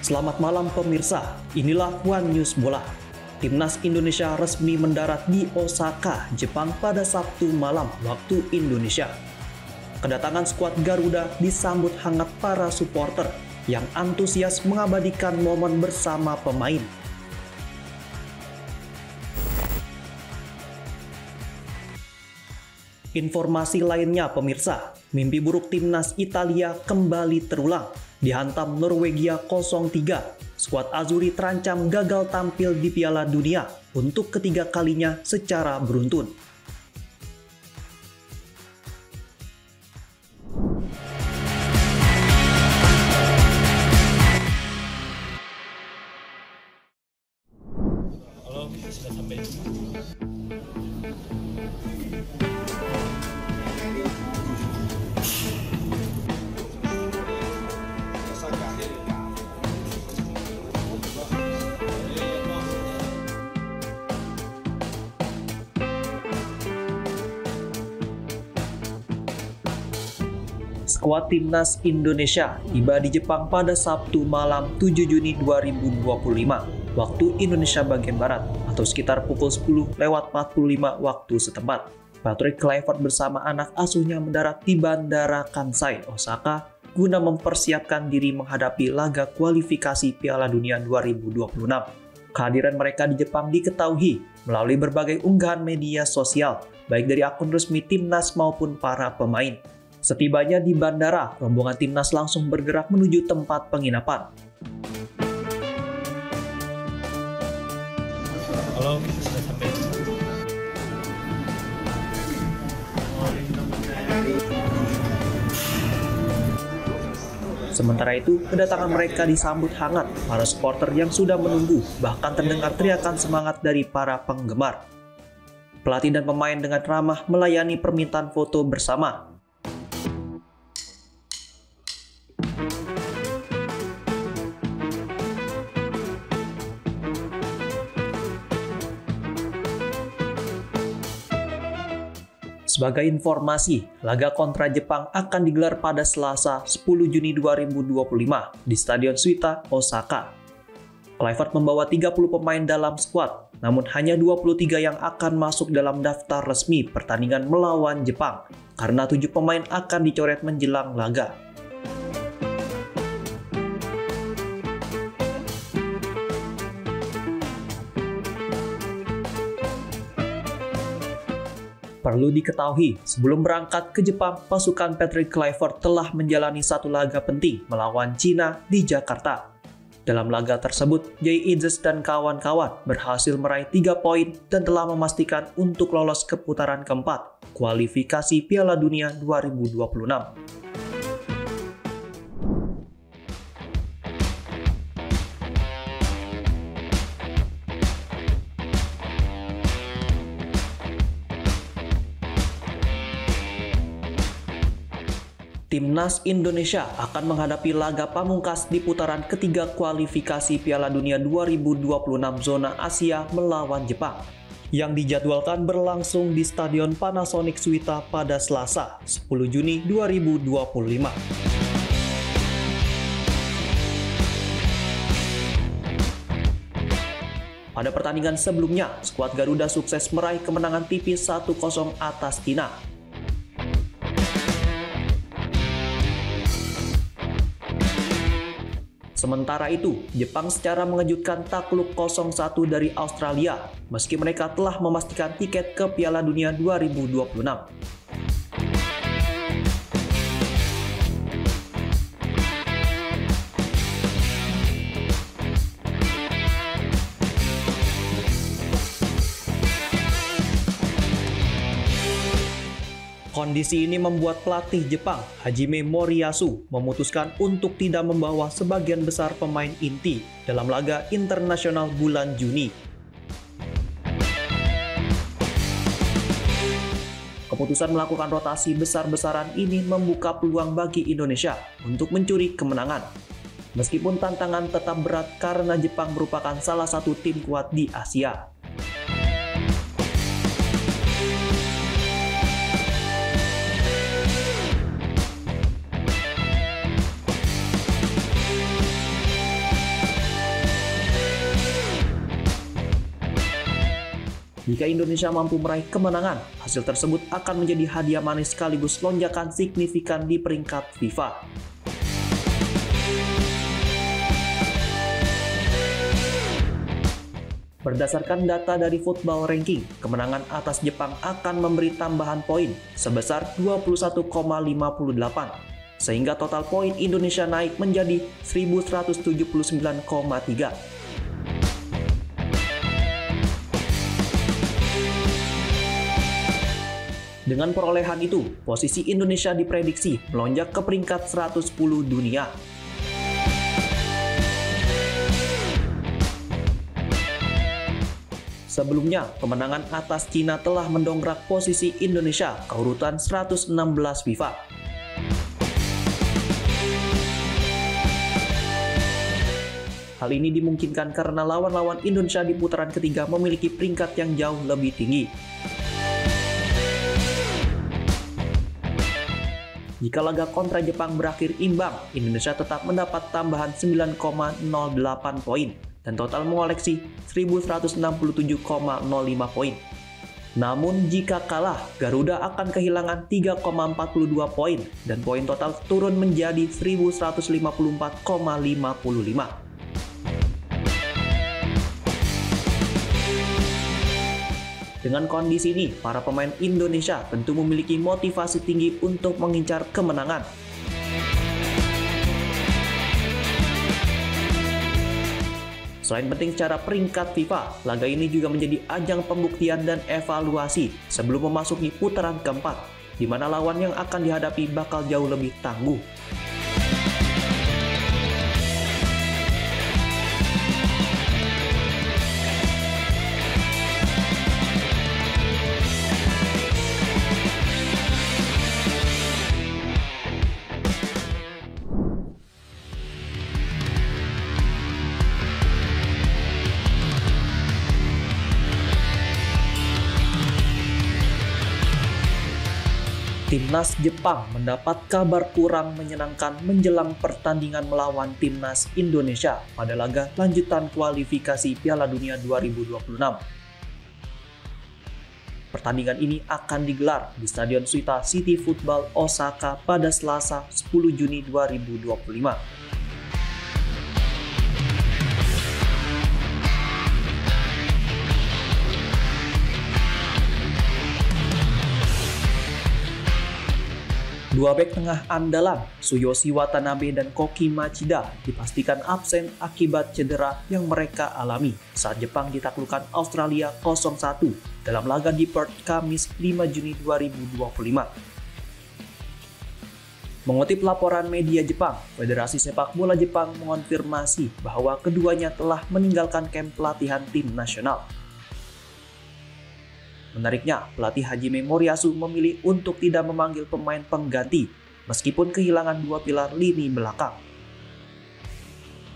Selamat malam pemirsa, inilah One News Bola. Timnas Indonesia resmi mendarat di Osaka, Jepang pada Sabtu malam waktu Indonesia. Kedatangan skuad Garuda disambut hangat para supporter yang antusias mengabadikan momen bersama pemain. Informasi lainnya pemirsa, mimpi buruk timnas Italia kembali terulang. Dihantam Norwegia 0-3, skuad Azzurri terancam gagal tampil di Piala Dunia untuk ketiga kalinya secara beruntun. Halo, sudah sampai. Skuad Timnas Indonesia tiba di Jepang pada Sabtu malam 7 Juni 2025 waktu Indonesia bagian Barat atau sekitar pukul 10:45 waktu setempat. Patrick Kluivert bersama anak asuhnya mendarat di Bandara Kansai, Osaka guna mempersiapkan diri menghadapi laga kualifikasi Piala Dunia 2026. Kehadiran mereka di Jepang diketahui melalui berbagai unggahan media sosial, baik dari akun resmi Timnas maupun para pemain. Setibanya di bandara, rombongan timnas langsung bergerak menuju tempat penginapan. Halo, sudah sampai. Sementara itu, kedatangan mereka disambut hangat para supporter yang sudah menunggu, bahkan terdengar teriakan semangat dari para penggemar. Pelatih dan pemain dengan ramah melayani permintaan foto bersama. Sebagai informasi, laga kontra Jepang akan digelar pada Selasa 10 Juni 2025 di Stadion Suita, Osaka. Kluivert membawa 30 pemain dalam skuad, namun hanya 23 yang akan masuk dalam daftar resmi pertandingan melawan Jepang, karena 7 pemain akan dicoret menjelang laga. Perlu diketahui, sebelum berangkat ke Jepang, pasukan Patrick Kluivert telah menjalani satu laga penting melawan Cina di Jakarta. Dalam laga tersebut, Jay Idzes dan kawan-kawan berhasil meraih 3 poin dan telah memastikan untuk lolos ke putaran keempat, kualifikasi Piala Dunia 2026. Timnas Indonesia akan menghadapi laga pamungkas di putaran ketiga kualifikasi Piala Dunia 2026 zona Asia melawan Jepang, yang dijadwalkan berlangsung di Stadion Panasonic Suita pada Selasa, 10 Juni 2025. Pada pertandingan sebelumnya, skuad Garuda sukses meraih kemenangan tipis 1-0 atas Cina. Sementara itu, Jepang secara mengejutkan takluk 0-1 dari Australia, meski mereka telah memastikan tiket ke Piala Dunia 2026. Kondisi ini membuat pelatih Jepang, Hajime Moriyasu, memutuskan untuk tidak membawa sebagian besar pemain inti dalam laga internasional bulan Juni. Keputusan melakukan rotasi besar-besaran ini membuka peluang bagi Indonesia untuk mencuri kemenangan. Meskipun tantangan tetap berat karena Jepang merupakan salah satu tim kuat di Asia. Jika Indonesia mampu meraih kemenangan, hasil tersebut akan menjadi hadiah manis sekaligus lonjakan signifikan di peringkat FIFA. Berdasarkan data dari Football Ranking, kemenangan atas Jepang akan memberi tambahan poin sebesar 21,58, sehingga total poin Indonesia naik menjadi 1179,3. Dengan perolehan itu, posisi Indonesia diprediksi melonjak ke peringkat 110 dunia. Sebelumnya, kemenangan atas Cina telah mendongkrak posisi Indonesia ke urutan 116 FIFA. Hal ini dimungkinkan karena lawan-lawan Indonesia di putaran ketiga memiliki peringkat yang jauh lebih tinggi. Jika laga kontra Jepang berakhir imbang, Indonesia tetap mendapat tambahan 9,08 poin dan total mengoleksi 1167,05 poin. Namun jika kalah, Garuda akan kehilangan 3,42 poin dan poin total turun menjadi 1154,55. Dengan kondisi ini, para pemain Indonesia tentu memiliki motivasi tinggi untuk mengincar kemenangan. Selain penting secara peringkat FIFA, laga ini juga menjadi ajang pembuktian dan evaluasi sebelum memasuki putaran keempat, di mana lawan yang akan dihadapi bakal jauh lebih tangguh. Timnas Jepang mendapat kabar kurang menyenangkan menjelang pertandingan melawan Timnas Indonesia pada laga lanjutan kualifikasi Piala Dunia 2026. Pertandingan ini akan digelar di Stadion Suita City Football Osaka pada Selasa 10 Juni 2025. Dua bek tengah andalan, Tsuyoshi Watanabe dan Koki Machida, dipastikan absen akibat cedera yang mereka alami saat Jepang ditaklukkan Australia 0-1 dalam laga di Perth Kamis 5 Juni 2025. Mengutip laporan media Jepang, Federasi Sepak Bola Jepang mengonfirmasi bahwa keduanya telah meninggalkan kamp pelatihan tim nasional. Menariknya, pelatih Hajime Moriyasu memilih untuk tidak memanggil pemain pengganti meskipun kehilangan dua pilar lini belakang.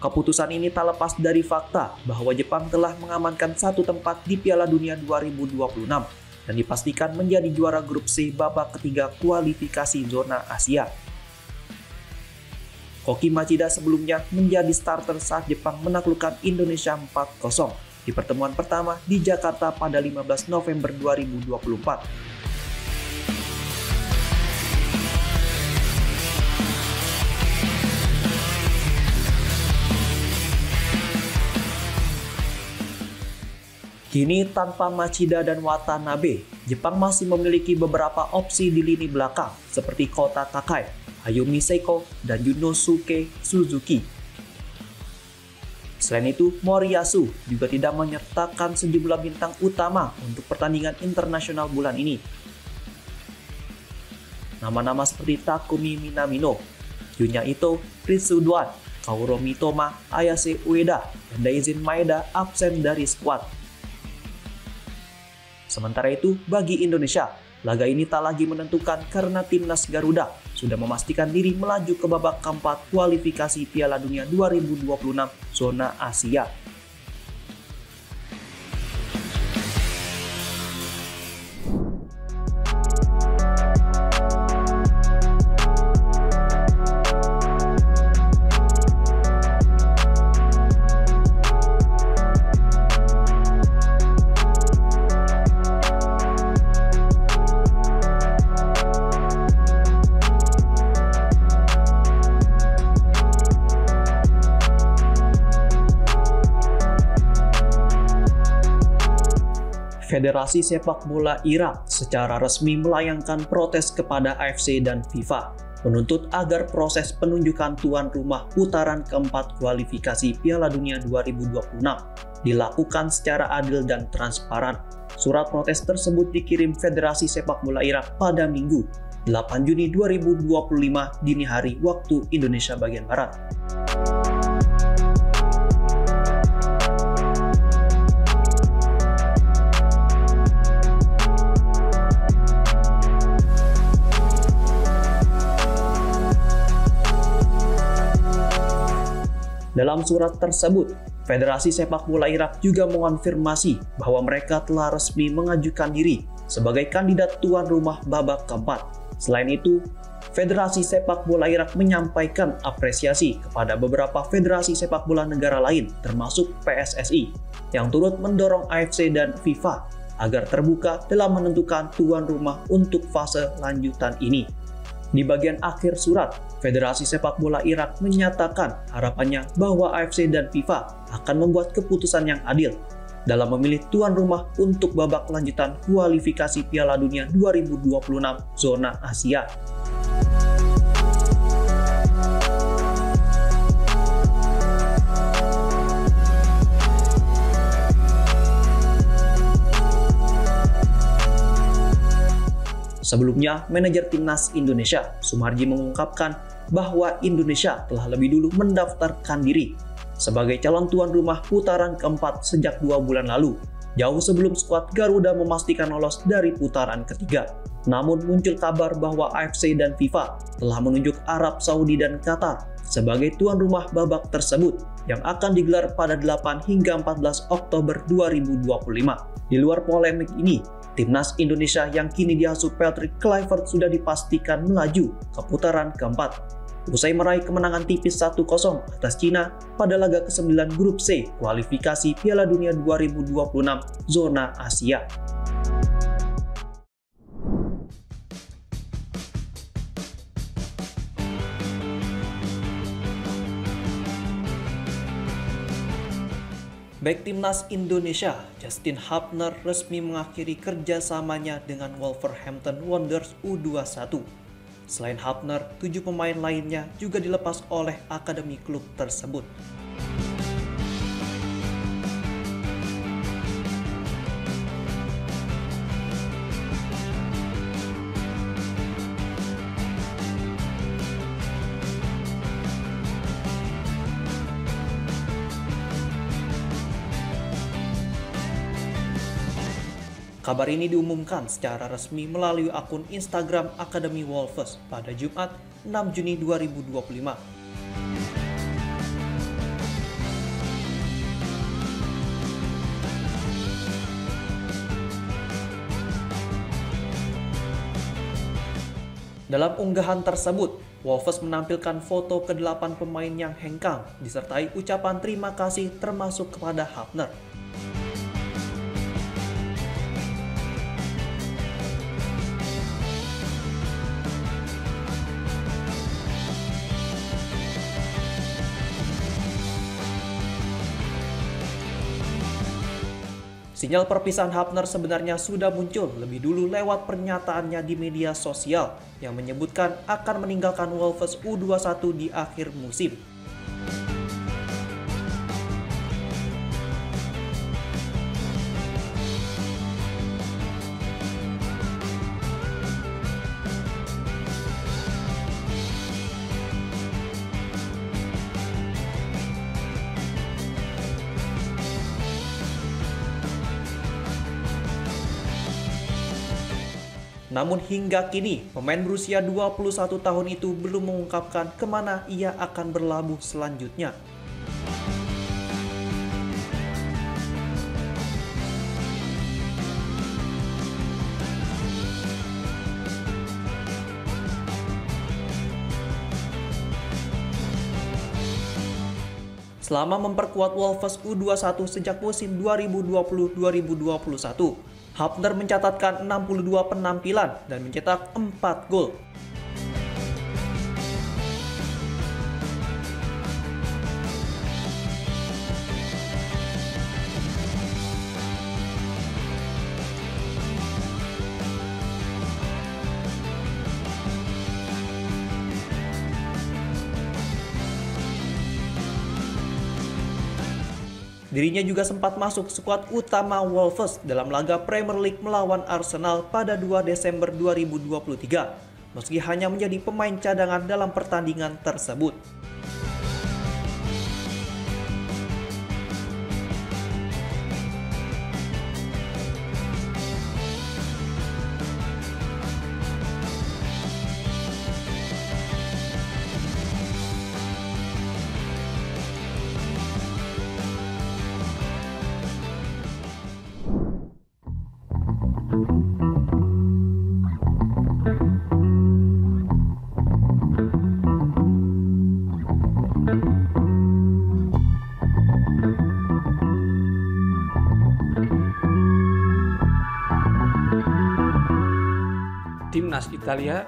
Keputusan ini tak lepas dari fakta bahwa Jepang telah mengamankan satu tempat di Piala Dunia 2026 dan dipastikan menjadi juara grup C babak ketiga kualifikasi zona Asia. Koki Machida sebelumnya menjadi starter saat Jepang menaklukkan Indonesia 4-0. Di pertemuan pertama di Jakarta pada 15 November 2024. Kini tanpa Machida dan Watanabe, Jepang masih memiliki beberapa opsi di lini belakang seperti Kota Takai, Ayumi Seiko, dan Yunosuke Suzuki. Selain itu, Moriyasu juga tidak menyertakan sejumlah bintang utama untuk pertandingan internasional bulan ini. Nama-nama seperti Takumi Minamino, Yunya Ito, Ritsu Duan, Kaoru Mitoma, Ayase Ueda, dan Daizin Maeda absen dari skuad. Sementara itu, bagi Indonesia, laga ini tak lagi menentukan karena timnas Garuda sudah memastikan diri melaju ke babak keempat kualifikasi Piala Dunia 2026 zona Asia. Federasi Sepak Bola Irak secara resmi melayangkan protes kepada AFC dan FIFA, menuntut agar proses penunjukan tuan rumah putaran keempat kualifikasi Piala Dunia 2026 dilakukan secara adil dan transparan. Surat protes tersebut dikirim Federasi Sepak Bola Irak pada Minggu, 8 Juni 2025 dini hari waktu Indonesia bagian Barat. Dalam surat tersebut, Federasi Sepak Bola Irak juga mengonfirmasi bahwa mereka telah resmi mengajukan diri sebagai kandidat tuan rumah babak keempat. Selain itu, Federasi Sepak Bola Irak menyampaikan apresiasi kepada beberapa federasi sepak bola negara lain, termasuk PSSI, yang turut mendorong AFC dan FIFA agar terbuka dalam menentukan tuan rumah untuk fase lanjutan ini. Di bagian akhir surat, Federasi Sepak Bola Irak menyatakan harapannya bahwa AFC dan FIFA akan membuat keputusan yang adil dalam memilih tuan rumah untuk babak lanjutan kualifikasi Piala Dunia 2026 zona Asia. Sebelumnya, manajer timnas Indonesia, Sumarji, mengungkapkan bahwa Indonesia telah lebih dulu mendaftarkan diri sebagai calon tuan rumah putaran keempat sejak 2 bulan lalu, jauh sebelum skuad Garuda memastikan lolos dari putaran ketiga. Namun muncul kabar bahwa AFC dan FIFA telah menunjuk Arab Saudi dan Qatar sebagai tuan rumah babak tersebut yang akan digelar pada 8 hingga 14 Oktober 2025. Di luar polemik ini, timnas Indonesia yang kini diasuh Patrick Kluivert sudah dipastikan melaju ke putaran keempat usai meraih kemenangan tipis 1-0 atas Cina pada laga ke-9 grup C kualifikasi Piala Dunia 2026 zona Asia. Bek timnas Indonesia, Justin Hubner, resmi mengakhiri kerjasamanya dengan Wolverhampton Wanderers U21. Selain Hubner, 7 pemain lainnya juga dilepas oleh akademi klub tersebut. Kabar ini diumumkan secara resmi melalui akun Instagram Akademi Wolves pada Jumat 6 Juni 2025. Dalam unggahan tersebut, Wolves menampilkan foto ke-8 pemain yang hengkang disertai ucapan terima kasih termasuk kepada Hubner. Sinyal perpisahan Hubner sebenarnya sudah muncul lebih dulu lewat pernyataannya di media sosial yang menyebutkan akan meninggalkan Wolves U21 di akhir musim. Namun hingga kini, pemain berusia 21 tahun itu belum mengungkapkan kemana ia akan berlabuh selanjutnya. Selama memperkuat Wolves U21 sejak musim 2020-2021, Hubner mencatatkan 62 penampilan dan mencetak 4 gol. Dirinya juga sempat masuk skuad utama Wolves dalam laga Premier League melawan Arsenal pada 2 Desember 2023, meski hanya menjadi pemain cadangan dalam pertandingan tersebut. Timnas Italia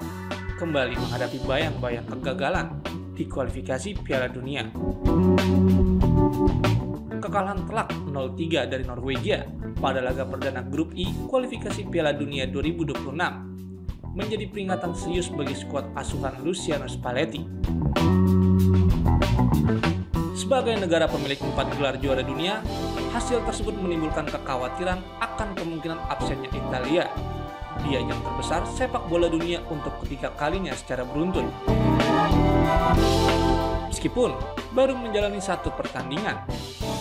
kembali menghadapi bayang-bayang kegagalan di kualifikasi Piala Dunia. Kekalahan telak 0-3 dari Norwegia pada laga perdana Grup I kualifikasi Piala Dunia 2026 menjadi peringatan serius bagi skuad asuhan Luciano Spalletti. Sebagai negara pemilik 4 gelar juara dunia, hasil tersebut menimbulkan kekhawatiran akan kemungkinan absennya Italia di ajang terbesar sepak bola dunia untuk ketiga kalinya secara beruntun. Meskipun baru menjalani satu pertandingan,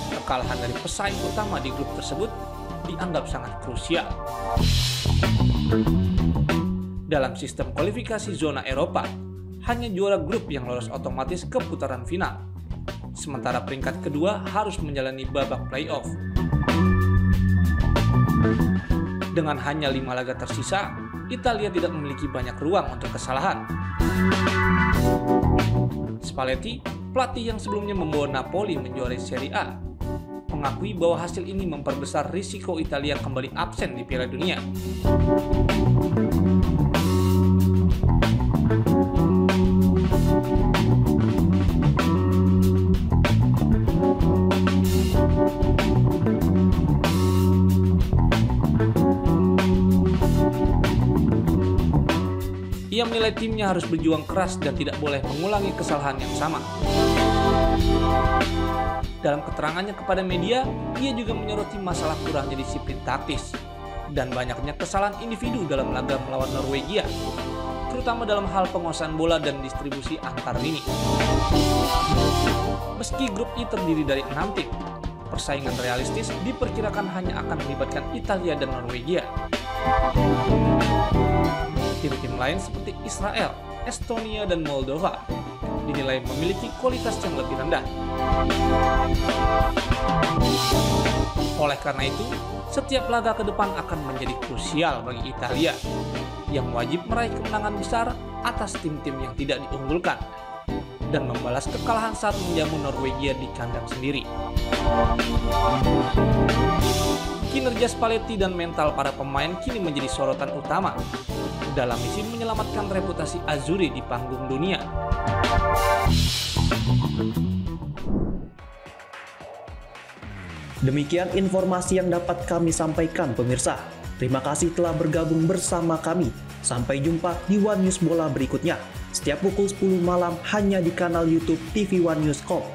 kekalahan dari pesaing utama di grup tersebut dianggap sangat krusial. Dalam sistem kualifikasi zona Eropa, hanya juara grup yang lolos otomatis ke putaran final, sementara peringkat kedua harus menjalani babak playoff. Dengan hanya 5 laga tersisa, Italia tidak memiliki banyak ruang untuk kesalahan. Spalletti, pelatih yang sebelumnya membawa Napoli menjuarai Serie A, mengakui bahwa hasil ini memperbesar risiko Italia kembali absen di Piala Dunia. Ia menilai timnya harus berjuang keras dan tidak boleh mengulangi kesalahan yang sama. Dalam keterangannya kepada media, ia juga menyoroti masalah kurangnya disiplin taktis dan banyaknya kesalahan individu dalam laga melawan Norwegia, terutama dalam hal penguasaan bola dan distribusi antar lini. Meski grup I terdiri dari 6 tim, persaingan realistis diperkirakan hanya akan melibatkan Italia dan Norwegia. Tim-tim lain seperti Israel, Estonia, dan Moldova dinilai memiliki kualitas yang lebih rendah. Oleh karena itu, setiap laga ke depan akan menjadi krusial bagi Italia yang wajib meraih kemenangan besar atas tim-tim yang tidak diunggulkan dan membalas kekalahan saat menjamu Norwegia di kandang sendiri. Kinerja Spalletti dan mental para pemain kini menjadi sorotan utama dalam misi menyelamatkan reputasi Azzurri di panggung dunia. Demikian informasi yang dapat kami sampaikan pemirsa. Terima kasih telah bergabung bersama kami. Sampai jumpa di One News Bola berikutnya. Setiap pukul 10 malam hanya di kanal YouTube TV One News Corp.